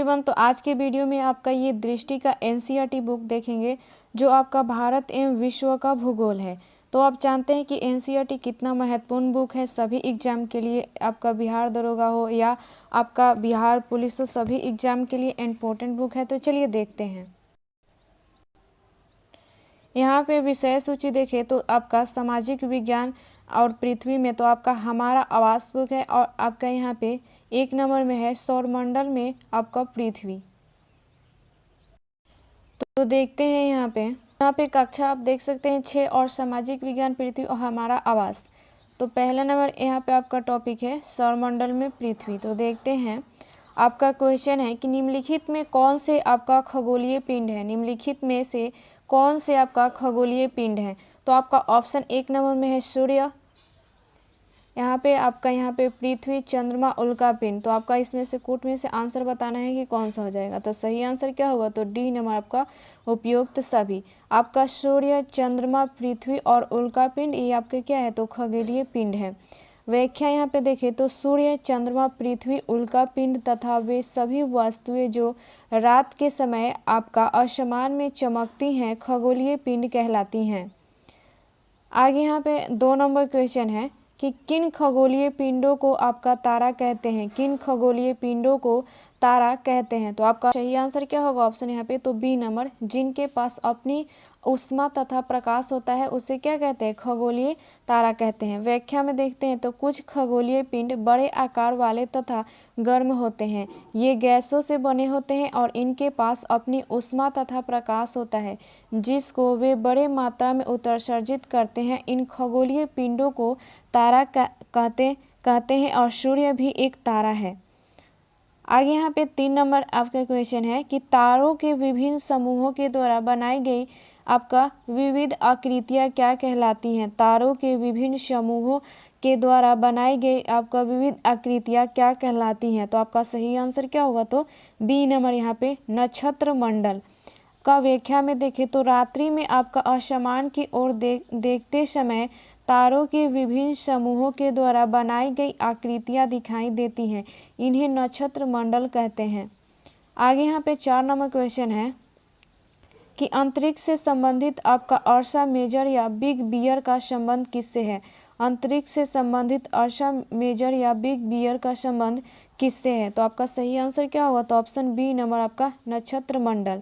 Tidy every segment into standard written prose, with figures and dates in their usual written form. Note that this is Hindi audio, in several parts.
एवरीवन, तो आज के वीडियो में आपका ये दृष्टि का एनसीईआरटी बुक देखेंगे जो आपका भारत एवं विश्व का भूगोल है। तो आप जानते हैं कि एनसीईआरटी कितना महत्वपूर्ण बुक है सभी एग्जाम के लिए, आपका बिहार दरोगा हो या आपका बिहार पुलिस, तो सभी एग्जाम के लिए इम्पोर्टेंट बुक है। तो चलिए देखते हैं। यहाँ पे विषय सूची देखें तो आपका सामाजिक विज्ञान और पृथ्वी में तो आपका हमारा आवास बुक है, और आपका यहाँ पे 1 नंबर में है सौरमंडल में आपका पृथ्वी। तो देखते हैं यहाँ पे कक्षा आप देख सकते हैं 6 और सामाजिक विज्ञान पृथ्वी और हमारा आवास। तो पहला नंबर यहाँ पे आपका टॉपिक है सौरमंडल में पृथ्वी। तो देखते हैं, आपका क्वेश्चन है कि निम्नलिखित में कौन से आपका खगोलीय पिंड है। निम्नलिखित में से कौन से आपका खगोलीय पिंड है। तो आपका ऑप्शन 1 नंबर में है सूर्य, यहाँ पे पृथ्वी, चंद्रमा, उल्का पिंड। तो आपका इसमें से कूट में से आंसर बताना है कि कौन सा हो जाएगा। तो सही आंसर क्या होगा, तो डी नंबर आपका उपयुक्त सभी। आपका सूर्य, चंद्रमा, पृथ्वी और उल्का पिंड ये आपके क्या है, तो खगोलीय पिंड है। व्याख्या यहाँ पे देखें तो सूर्य, चंद्रमा, पृथ्वी, उल्का पिंड तथा वे सभी वस्तुएं जो रात के समय आपका आसमान में चमकती हैं खगोलीय पिंड कहलाती हैं। आगे यहाँ पे 2 नंबर क्वेश्चन है कि किन खगोलीय पिंडों को आपका तारा कहते हैं। किन खगोलीय पिंडों को तारा कहते हैं। तो आपका सही आंसर क्या होगा, ऑप्शन यहाँ पे तो बी नंबर, जिनके पास अपनी ऊष्मा तथा प्रकाश होता है उसे क्या कहते हैं, खगोलीय तारा कहते हैं। व्याख्या में देखते हैं तो कुछ खगोलीय पिंड बड़े आकार वाले तथा गर्म होते हैं। ये गैसों से बने होते हैं और इनके पास अपनी ऊष्मा तथा प्रकाश होता है जिसको वे बड़े मात्रा में उत्सर्जित करते हैं। इन खगोलीय पिंडों को तारा कहते हैं और सूर्य भी एक तारा है। आगे यहाँ पे 3 नंबर आपका क्वेश्चन है कि तारों के विभिन्न समूहों के द्वारा बनाई गई आपका विविध आकृतियाँ क्या कहलाती हैं। तारों के विभिन्न समूहों के द्वारा बनाई गई आपका विविध आकृतियाँ क्या कहलाती हैं। तो आपका सही आंसर क्या होगा, तो बी नंबर यहाँ पे नक्षत्र मंडल का। व्याख्या में देखें तो रात्रि में आपका आसमान की ओर देखते समय तारों के विभिन्न समूहों के द्वारा बनाई गई आकृतियां दिखाई देती हैं, इन्हें नक्षत्र मंडल कहते हैं। आगे यहाँ पे 4 नंबर क्वेश्चन है कि अंतरिक्ष से संबंधित आपका अर्सा मेजर या बिग बियर का संबंध किससे है। अंतरिक्ष से संबंधित अर्सा मेजर या बिग बियर का संबंध किससे है। तो आपका सही आंसर क्या होगा, तो ऑप्शन बी नंबर आपका नक्षत्र मंडल।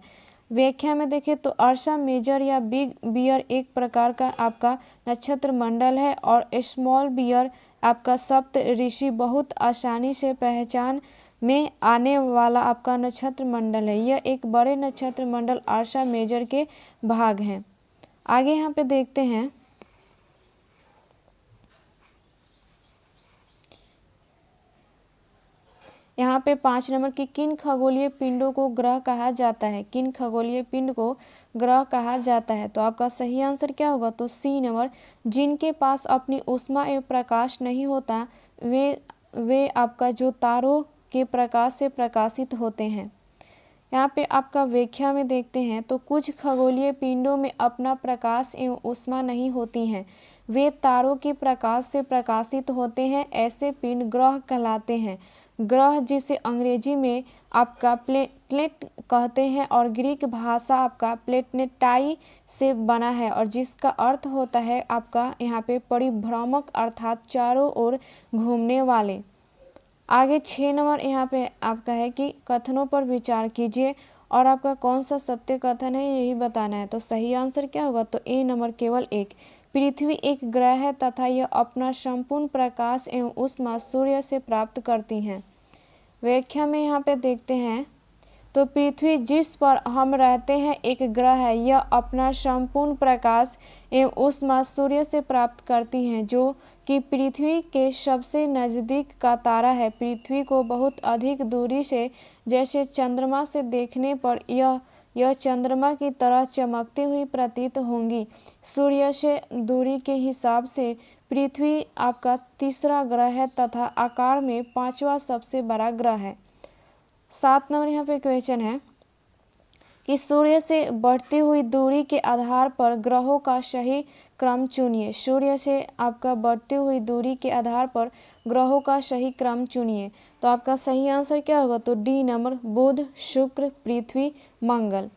व्याख्या में देखें तो अर्सा मेजर या बिग बियर एक प्रकार का आपका नक्षत्र मंडल है और स्मॉल बियर आपका सप्त ऋषि बहुत आसानी से पहचान में आने वाला आपका नक्षत्र मंडल है। यह एक बड़े नक्षत्र मंडल अर्सा मेजर के भाग हैं। आगे यहाँ पे देखते हैं, यहाँ पे 5 नंबर की किन खगोलीय पिंडों को ग्रह कहा जाता है। किन खगोलीय पिंड को ग्रह कहा जाता है। तो आपका सही आंसर क्या होगा, तो सी नंबर, जिनके पास अपनी ऊष्मा एवं प्रकाश नहीं होता वे आपका जो तारों के प्रकाश से प्रकाशित होते हैं। यहाँ पे आपका व्याख्या में देखते हैं तो कुछ खगोलीय पिंडों में अपना प्रकाश एवं ऊष्मा नहीं होती हैं, वे तारों के प्रकाश से प्रकाशित होते हैं। ऐसे पिंड ग्रह कहलाते हैं। ग्रह जिसे अंग्रेजी में आपका प्लेनेट कहते हैं और ग्रीक भाषा आपका प्लेनेटाई से बना है और जिसका अर्थ होता है आपका यहाँ पे परिभ्रमक अर्थात चारों ओर घूमने वाले। आगे 6 नंबर यहाँ पे आपका है कि कथनों पर विचार कीजिए और आपका कौन सा सत्य कथन है यही बताना है। तो सही आंसर क्या होगा, तो ए नंबर केवल एक। पृथ्वी एक ग्रह है तथा यह अपना संपूर्ण प्रकाश एवं ऊष्मा सूर्य से प्राप्त करती हैं। व्याख्या में यहाँ पे देखते हैं तो पृथ्वी जिस पर हम रहते हैं एक ग्रह है, यह अपना संपूर्ण प्रकाश एवं ऊष्मा सूर्य से प्राप्त करती हैं जो कि पृथ्वी के सबसे नज़दीक का तारा है। पृथ्वी को बहुत अधिक दूरी से जैसे चंद्रमा से देखने पर यह चंद्रमा की तरह चमकती हुई प्रतीत होंगी। सूर्य से दूरी के हिसाब से पृथ्वी आपका तीसरा ग्रह है तथा आकार में 5वां सबसे बड़ा ग्रह है। 7 नंबर यहाँ पे क्वेश्चन है कि सूर्य से बढ़ती हुई दूरी के आधार पर ग्रहों का सही क्रम चुनिए। सूर्य से आपका बढ़ती हुई दूरी के आधार पर ग्रहों का सही क्रम चुनिए। तो आपका सही आंसर क्या होगा? तो डी नंबर, बुध, शुक्र, पृथ्वी, मंगल।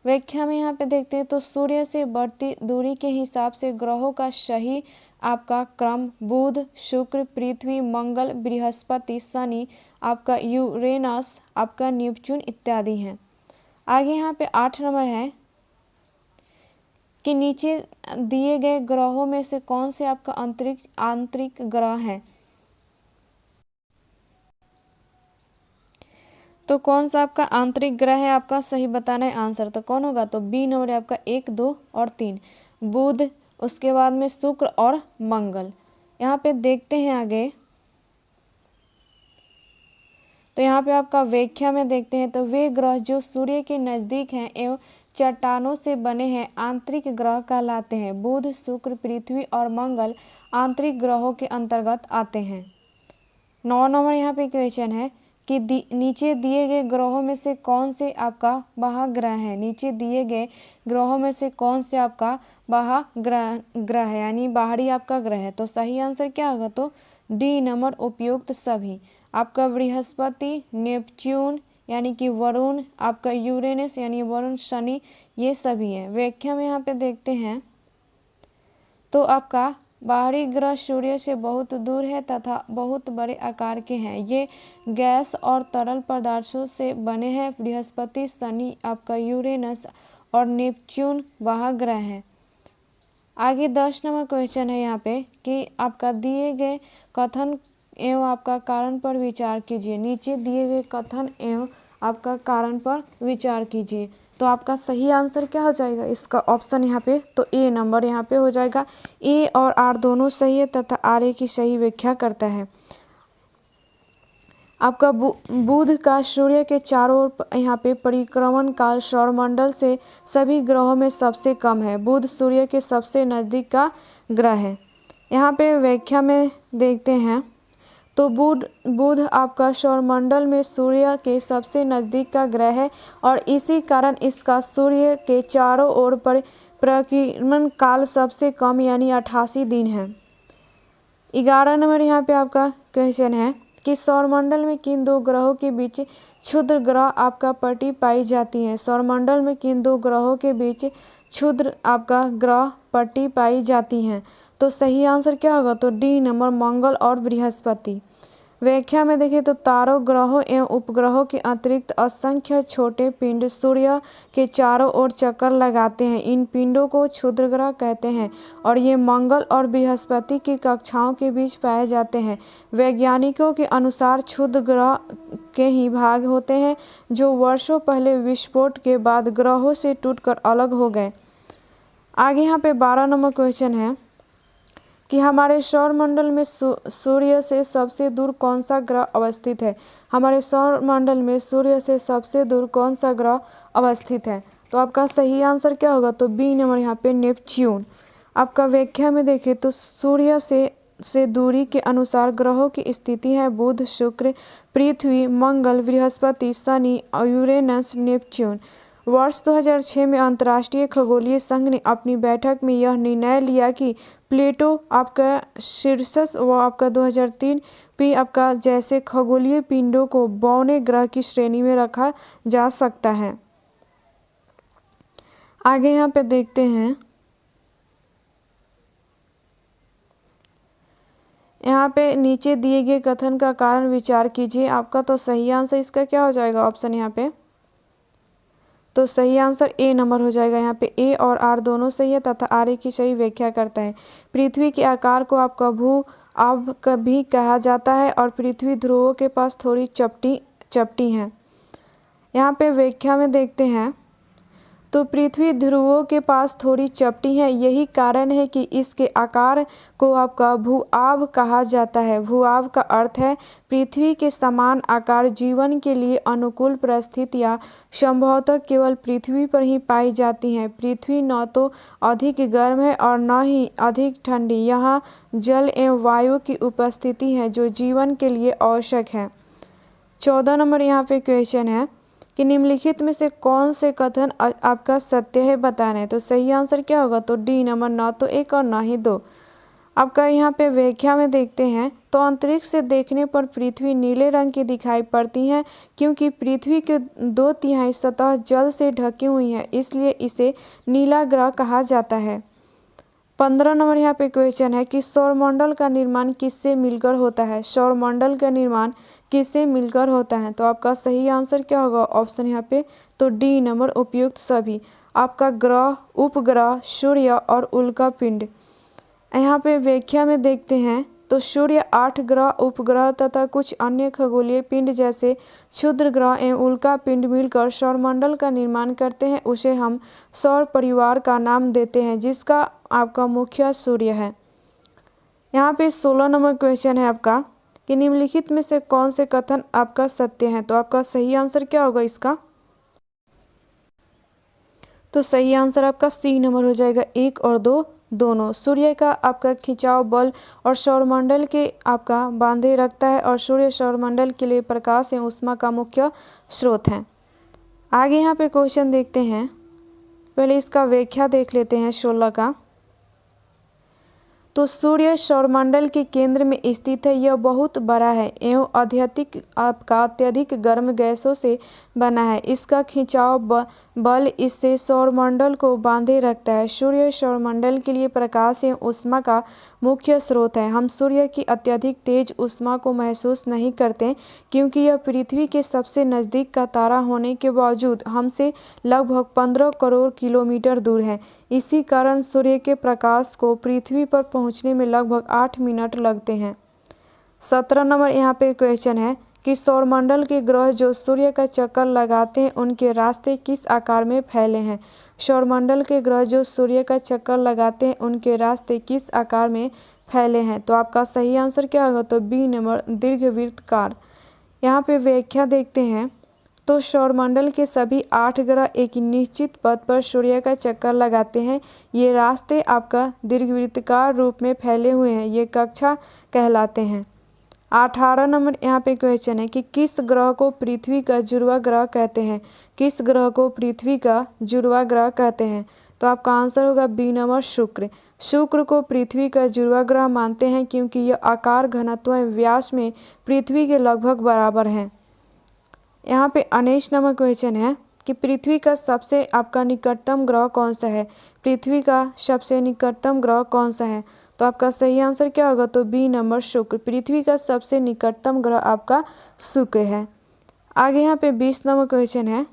व्याख्या में यहाँ पे देखते हैं तो सूर्य से बढ़ती दूरी के हिसाब से ग्रहों का सही आपका क्रम बुध, शुक्र, पृथ्वी, मंगल, बृहस्पति, शनि, आपका यूरेनस, आपका नेपच्यून इत्यादि हैं। आगे यहाँ पे 8 नंबर है कि नीचे दिए गए ग्रहों में से कौन से आपका आंतरिक ग्रह है। तो कौन सा आपका आंतरिक ग्रह है, आपका सही बताना है आंसर। तो कौन होगा? तो बी नंबर है आपका 1, 2 और 3, बुध, उसके बाद में शुक्र और मंगल। यहाँ पे देखते हैं आगे, तो यहाँ पे आपका व्याख्या में देखते हैं तो वे ग्रह जो सूर्य के नज़दीक हैं एवं चट्टानों से बने हैं आंतरिक ग्रह कहलाते हैं। बुध, शुक्र, पृथ्वी और मंगल आंतरिक ग्रहों के अंतर्गत आते हैं। 9 नंबर यहाँ पे क्वेश्चन है कि नीचे दिए गए ग्रहों में से कौन से आपका बाह्य है। नीचे दिए गए ग्रहों में से कौन से आपका बाह्य ग्रह है, यानी बाहरी आपका ग्रह है। तो सही आंसर क्या होगा? तो डी नंबर, उपयुक्त सभी। आपका बृहस्पति, नेपच्यून यानी कि वरुण, आपका यूरेनस यानी वरुण, शनि, ये सभी हैं। व्याख्या में यहाँ पे देखते हैं तो आपका बाहरी ग्रह सूर्य से बहुत दूर है तथा बहुत बड़े आकार के हैं। ये गैस और तरल पदार्थों से बने हैं। बृहस्पति, शनि, आपका यूरेनस और नेपच्यून बाह्य ग्रह है। आगे 10 नंबर क्वेश्चन है यहाँ पे कि आपका दिए गए कथन एवं आपका कारण पर विचार कीजिए। नीचे दिए गए कथन एवं आपका कारण पर विचार कीजिए। तो आपका सही आंसर क्या हो जाएगा इसका ऑप्शन यहाँ पे? तो ए नंबर यहाँ पे हो जाएगा। ए और आर दोनों सही है तथा आर ए की सही व्याख्या करता है। आपका बुध का सूर्य के चारों ओर यहाँ पे परिक्रमण काल सौरमंडल से सभी ग्रहों में सबसे कम है। बुध सूर्य के सबसे नज़दीक का ग्रह है। यहाँ पे व्याख्या में देखते हैं तो बुध आपका सौरमंडल में सूर्य के सबसे नज़दीक का ग्रह है और इसी कारण इसका सूर्य के चारों ओर परिक्रमण काल सबसे कम यानी 88 दिन है। 11 नंबर यहाँ पे आपका क्वेश्चन है कि सौरमंडल में किन दो ग्रहों के बीच क्षुद्र ग्रह आपका पट्टी पाई जाती है। सौरमंडल में किन दो ग्रहों के बीच क्षुद्र आपका ग्रह पट्टी पाई जाती हैं। तो सही आंसर क्या होगा? तो डी नंबर, मंगल और बृहस्पति। व्याख्या में देखिए तो तारों, ग्रहों एवं उपग्रहों के अतिरिक्त असंख्य छोटे पिंड सूर्य के चारों ओर चक्कर लगाते हैं। इन पिंडों को क्षुद्र ग्रह कहते हैं और ये मंगल और बृहस्पति की कक्षाओं के बीच पाए जाते हैं। वैज्ञानिकों के अनुसार क्षुद्र ग्रह के ही भाग होते हैं जो वर्षों पहले विस्फोट के बाद ग्रहों से टूटकर अलग हो गए। आगे यहाँ पे 12 नंबर क्वेश्चन है कि हमारे सौरमंडल में सूर्य से सबसे दूर कौन सा ग्रह अवस्थित है। हमारे सौरमंडल में सूर्य से सबसे दूर कौन सा ग्रह अवस्थित है। तो आपका सही आंसर क्या होगा? तो बी नंबर यहाँ पे नेपच्यून। आपका व्याख्या में देखें तो सूर्य से दूरी के अनुसार ग्रहों की स्थिति है बुध, शुक्र, पृथ्वी, मंगल, बृहस्पति, शनि, यूरेनस, नेपच्यून। वर्ष 2006 में अंतर्राष्ट्रीय खगोलीय संघ ने अपनी बैठक में यह निर्णय लिया कि प्लूटो आपका शीर्षस व आपका 2003 भी आपका जैसे खगोलीय पिंडों को बौने ग्रह की श्रेणी में रखा जा सकता है। आगे यहाँ पे देखते हैं, यहाँ पे नीचे दिए गए कथन का कारण विचार कीजिए। आपका तो सही आंसर इसका क्या हो जाएगा ऑप्शन यहाँ पे? तो सही आंसर ए नंबर हो जाएगा। यहाँ पे ए और आर दोनों सही है तथा आर ए की सही व्याख्या करता है। पृथ्वी के आकार को आपका भू-आभ भी कहा जाता है और पृथ्वी ध्रुवों के पास थोड़ी चपटी है। यहाँ पे व्याख्या में देखते हैं तो पृथ्वी ध्रुवों के पास थोड़ी चपटी है। यही कारण है कि इसके आकार को आपका भू-आभ कहा जाता है। भू-आभ का अर्थ है पृथ्वी के समान आकार जीवन के लिए अनुकूल परिस्थितियाँ संभवतः केवल पृथ्वी पर ही पाई जाती हैं। पृथ्वी न तो अधिक गर्म है और न ही अधिक ठंडी। यहाँ जल एवं वायु की उपस्थिति है जो जीवन के लिए आवश्यक है। 14 नंबर यहाँ पे क्वेश्चन है कि निम्नलिखित में से कौन से कथन आपका सत्य है बताना है। तो सही आंसर क्या होगा, तो डी नंबर, ना तो 1 और ना ही 2। आपका यहाँ पे व्याख्या में देखते हैं तो अंतरिक्ष से देखने पर पृथ्वी नीले रंग की दिखाई पड़ती है क्योंकि पृथ्वी के 2/3 सतह जल से ढकी हुई है, इसलिए इसे नीला ग्रह कहा जाता है। 15 नंबर यहाँ पे क्वेश्चन है कि सौरमंडल का निर्माण किससे मिलकर होता है। सौरमंडल का निर्माण किससे मिलकर होता है। तो आपका सही आंसर क्या होगा, ऑप्शन यहाँ पे तो डी नंबर, उपयुक्त सभी। आपका ग्रह, उपग्रह, सूर्य और उल्का पिंड। यहाँ पे व्याख्या में देखते हैं तो सूर्य, 8 ग्रह, उपग्रह तथा कुछ अन्य खगोलीय पिंड जैसे क्षुद्र ग्रह एवं उल्का पिंड मिलकर सौरमंडल का निर्माण करते हैं। उसे हम सौर परिवार का नाम देते हैं, जिसका आपका मुख्य सूर्य है। यहाँ पे 16 नंबर क्वेश्चन है आपका कि निम्नलिखित में से कौन से कथन आपका सत्य है। तो आपका सही आंसर क्या होगा इसका, तो सही आंसर आपका सी नंबर हो जाएगा, 1 और 2 दोनों। सूर्य का आपका खिंचाव बल और सौरमंडल के आपका बांधे रखता है और सूर्य सौरमंडल के लिए प्रकाश एवं ऊष्मा का मुख्य स्रोत है। आगे यहाँ पे क्वेश्चन देखते हैं, पहले इसका व्याख्या देख लेते हैं 16 का। तो सूर्य सौरमंडल के केंद्र में स्थित है। यह बहुत बड़ा है एवं अत्यधिक गर्म गैसों से बना है। इसका खिंचाव बल इससे सौरमंडल को बांधे रखता है। सूर्य सौरमंडल के लिए प्रकाश एवं ऊष्मा का मुख्य स्रोत है। हम सूर्य की अत्यधिक तेज ऊष्मा को महसूस नहीं करते क्योंकि यह पृथ्वी के सबसे नज़दीक का तारा होने के बावजूद हमसे लगभग 15 करोड़ किलोमीटर दूर है। इसी कारण सूर्य के प्रकाश को पृथ्वी पर पहुंचने में लगभग 8 मिनट लगते हैं। 17 नंबर यहाँ पे क्वेश्चन है कि सौरमंडल के ग्रह जो सूर्य का चक्कर लगाते हैं उनके रास्ते किस आकार में फैले हैं। सौरमंडल के ग्रह जो सूर्य का चक्कर लगाते हैं उनके रास्ते किस आकार में फैले हैं। तो आपका सही आंसर क्या होगा, तो बी नंबर, दीर्घवृत्ताकार। यहाँ पे व्याख्या देखते हैं तो सौरमंडल के सभी 8 ग्रह एक निश्चित पथ पर सूर्य का चक्कर लगाते हैं। ये रास्ते आपका दीर्घवृत्ताकार रूप में फैले हुए हैं, ये कक्षा कहलाते हैं। 18 नंबर यहाँ पे क्वेश्चन है कि किस ग्रह को पृथ्वी का जुड़वा ग्रह कहते हैं। किस ग्रह को पृथ्वी का जुड़वा ग्रह कहते हैं। तो आपका आंसर होगा बी नंबर, शुक्र। शुक्र को पृथ्वी का जुड़वा ग्रह मानते हैं क्योंकि यह आकार, घनत्व एवं व्यास में पृथ्वी के लगभग बराबर है। यहाँ पे 19 नंबर क्वेश्चन है कि पृथ्वी का सबसे आपका निकटतम ग्रह कौन सा है। पृथ्वी का सबसे निकटतम ग्रह कौन सा है। तो आपका सही आंसर क्या होगा, तो बी नंबर, शुक्र। पृथ्वी का सबसे निकटतम ग्रह आपका शुक्र है। आगे यहाँ पे 20 नंबर क्वेश्चन है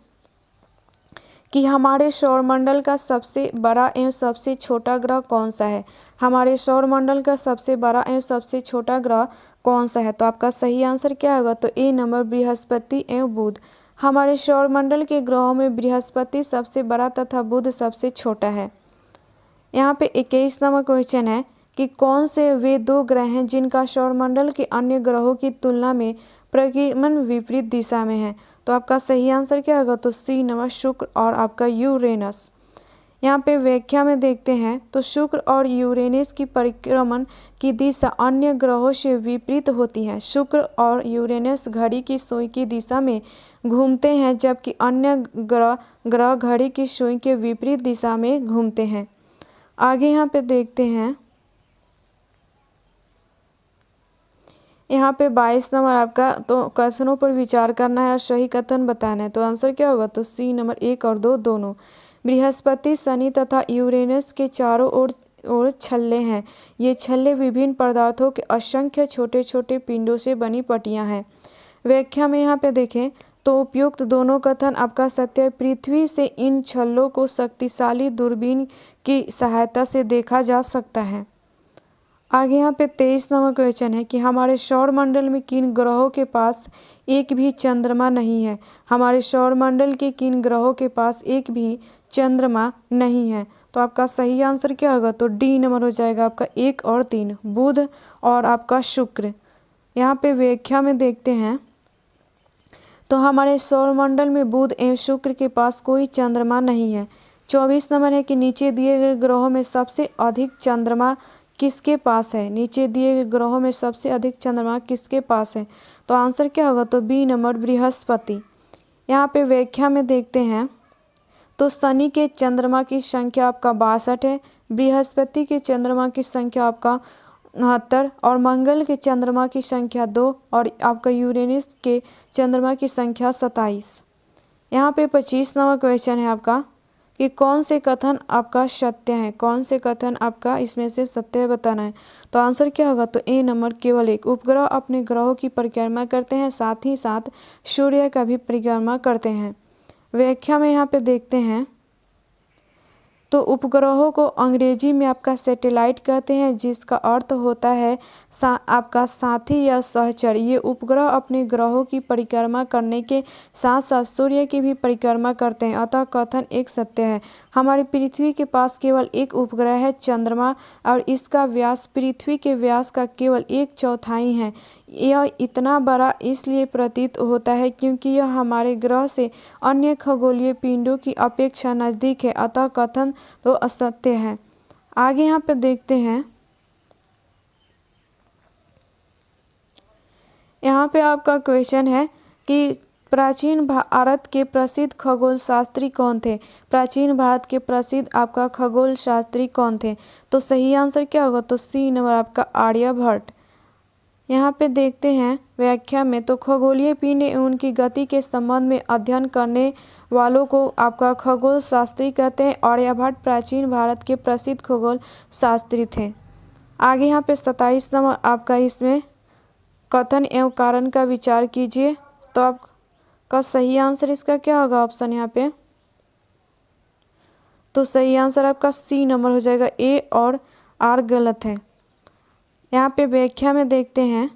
कि हमारे सौरमंडल का सबसे बड़ा एवं सबसे छोटा ग्रह कौन सा है। हमारे सौरमंडल का सबसे बड़ा एवं सबसे छोटा ग्रह कौन सा है। तो आपका सही आंसर क्या होगा, तो ए नंबर, बृहस्पति एवं बुध। हमारे सौरमंडल के ग्रहों में बृहस्पति सबसे बड़ा तथा बुध सबसे छोटा है। यहाँ पे 21 नंबर क्वेश्चन है कि कौन से वे 2 ग्रह हैं जिनका सौरमंडल के अन्य ग्रहों की तुलना में परिक्रमण विपरीत दिशा में है। तो आपका सही आंसर क्या होगा, तो सी नंबर, शुक्र और आपका यूरेनस। यहाँ पे व्याख्या में देखते हैं तो शुक्र और यूरेनस की परिक्रमण की दिशा अन्य ग्रहों से विपरीत होती है। शुक्र और यूरेनस घड़ी की सुई की दिशा में घूमते हैं जबकि अन्य ग्रह घड़ी की सुई के विपरीत दिशा में घूमते हैं। आगे यहाँ पे देखते हैं, यहाँ पे 22 नंबर आपका तो कथनों पर विचार करना है और सही कथन बताना है। तो आंसर क्या होगा, तो सी नंबर, 1 और 2 दोनों। बृहस्पति, शनि तथा यूरेनस के चारों ओर छल्ले हैं। ये छल्ले विभिन्न पदार्थों के असंख्य छोटे छोटे पिंडों से बनी पट्टियां हैं। व्याख्या में यहाँ पे देखें तो उपयुक्त दोनों कथन आपका सत्य है। पृथ्वी से इन छल्लों को शक्तिशाली दूरबीन की सहायता से देखा जा सकता है। आगे यहाँ पे 23 नंबर क्वेश्चन है कि हमारे सौरमंडल में किन ग्रहों के पास एक भी चंद्रमा नहीं है। हमारे सौरमंडल के किन ग्रहों के पास एक भी चंद्रमा नहीं है। तो आपका सही आंसर क्या होगा, तो डी नंबर हो जाएगा आपका 1 और 3, बुध और आपका शुक्र। यहाँ पे व्याख्या में देखते हैं तो हमारे सौरमंडल में बुध एवं शुक्र के पास कोई चंद्रमा नहीं है। 24 नंबर है कि नीचे दिए गए ग्रहों में सबसे अधिक चंद्रमा किसके पास है। नीचे दिए गए ग्रहों में सबसे अधिक चंद्रमा किसके पास है। तो आंसर क्या होगा, तो बी नंबर, बृहस्पति। यहाँ पे व्याख्या में देखते हैं तो शनि के चंद्रमा की संख्या आपका 62 है, बृहस्पति के चंद्रमा की संख्या आपका 69 और मंगल के चंद्रमा की संख्या 2 और आपका यूरेनस के चंद्रमा की संख्या 27। यहाँ पे 25 नंबर क्वेश्चन है आपका कि कौन से कथन आपका सत्य है, कौन से कथन आपका इसमें से सत्य है बताना है। तो आंसर क्या होगा, तो ए नंबर केवल एक उपग्रह अपने ग्रहों की परिक्रमा करते हैं, साथ ही साथ सूर्य का भी परिक्रमा करते हैं। व्याख्या में यहाँ पे देखते हैं तो उपग्रहों को अंग्रेजी में आपका सैटेलाइट कहते हैं, जिसका अर्थ होता है आपका साथी या सहचर। ये उपग्रह अपने ग्रहों की परिक्रमा करने के साथ साथ सूर्य की भी परिक्रमा करते हैं, अतः कथन एक सत्य है। हमारी पृथ्वी के पास केवल एक उपग्रह है चंद्रमा, और इसका व्यास पृथ्वी के व्यास का केवल 1/4 है। यह इतना बड़ा इसलिए प्रतीत होता है क्योंकि यह हमारे ग्रह से अन्य खगोलीय पिंडों की अपेक्षा नज़दीक है, अतः कथन तो असत्य है। आगे यहाँ पे देखते हैं, यहाँ पे आपका क्वेश्चन है कि प्राचीन भारत के प्रसिद्ध खगोल शास्त्री कौन थे। प्राचीन भारत के प्रसिद्ध आपका खगोल शास्त्री कौन थे। तो सही आंसर क्या होगा, तो सी नंबर आपका आर्यभट्ट। यहाँ पे देखते हैं व्याख्या में तो खगोलीय पिंड एवं उनकी गति के संबंध में अध्ययन करने वालों को आपका खगोल शास्त्री कहते हैं। आर्यभट्ट प्राचीन भारत के प्रसिद्ध खगोल शास्त्री थे। आगे यहाँ पे 27 नंबर आपका इसमें कथन एवं कारण का विचार कीजिए। तो आपका सही आंसर इसका क्या होगा ऑप्शन यहाँ पे, तो सही आंसर आपका सी नंबर हो जाएगा, ए और आर गलत है। यहाँ पे व्याख्या में देखते हैं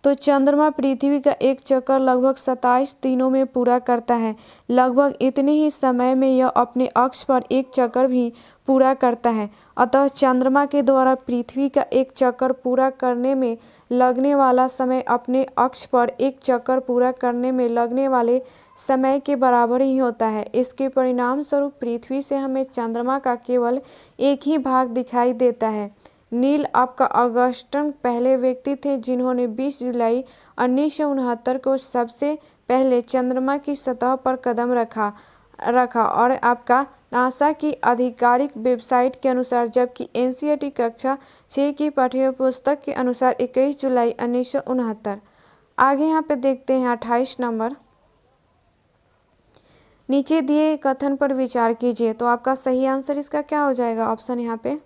तो चंद्रमा पृथ्वी का एक चक्कर लगभग 27 दिनों में पूरा करता है। लगभग इतने ही समय में यह अपने अक्ष पर एक चक्कर भी पूरा करता है। अतः चंद्रमा के द्वारा पृथ्वी का एक चक्कर पूरा करने में लगने वाला समय अपने अक्ष पर एक चक्कर पूरा करने में लगने वाले समय के बराबर ही होता है। इसके परिणाम स्वरूप पृथ्वी से हमें चंद्रमा का केवल एक ही भाग दिखाई देता है। नील आपका ऑगस्टन पहले व्यक्ति थे जिन्होंने 20 जुलाई 1969 को सबसे पहले चंद्रमा की सतह पर कदम रखा और आपका नासा की आधिकारिक वेबसाइट के अनुसार, जबकि एनसीईआरटी कक्षा 6 की पाठ्यपुस्तक के अनुसार 21 जुलाई 1969। आगे यहाँ पे देखते हैं 28 नंबर, नीचे दिए कथन पर विचार कीजिए। तो आपका सही आंसर इसका क्या हो जाएगा ऑप्शन यहाँ पे,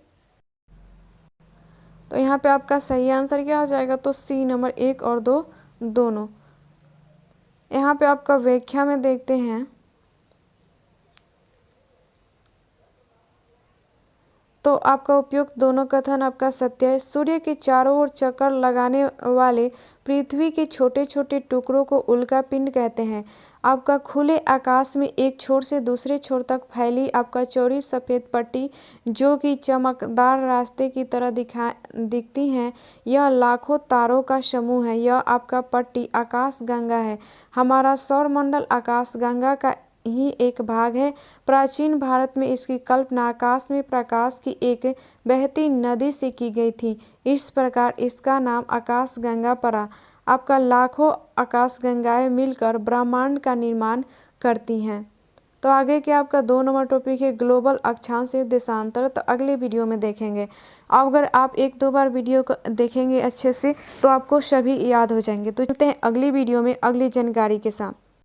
तो यहाँ पे आपका सही आंसर क्या हो जाएगा, तो सी नंबर 1 और 2 दोनों। यहाँ पे आपका व्याख्या में देखते हैं तो आपका उपयुक्त दोनों कथन आपका सत्य है। सूर्य के चारों ओर चक्कर लगाने वाले पृथ्वी के छोटे छोटे टुकड़ों को उल्का पिंड कहते हैं। आपका खुले आकाश में एक छोर से दूसरे छोर तक फैली आपका चौड़ी सफ़ेद पट्टी जो कि चमकदार रास्ते की तरह दिखती हैं, यह लाखों तारों का समूह है। यह आपका पट्टी आकाश गंगा है। हमारा सौरमंडल आकाश गंगा का ही एक भाग है। प्राचीन भारत में इसकी कल्पना आकाश में प्रकाश की एक बहती नदी से की गई थी। इस प्रकार इसका नाम आकाश गंगा पड़ा। आपका लाखों आकाश गंगाएं मिलकर ब्रह्मांड का निर्माण करती हैं। तो आगे के आपका 2 नंबर टॉपिक है ग्लोबल अक्षांश देशांतर। तो अगले वीडियो में देखेंगे। अगर आप 1-2 बार वीडियो को देखेंगे अच्छे से तो आपको सभी याद हो जाएंगे। तो चलते हैं अगली वीडियो में अगली जानकारी के साथ।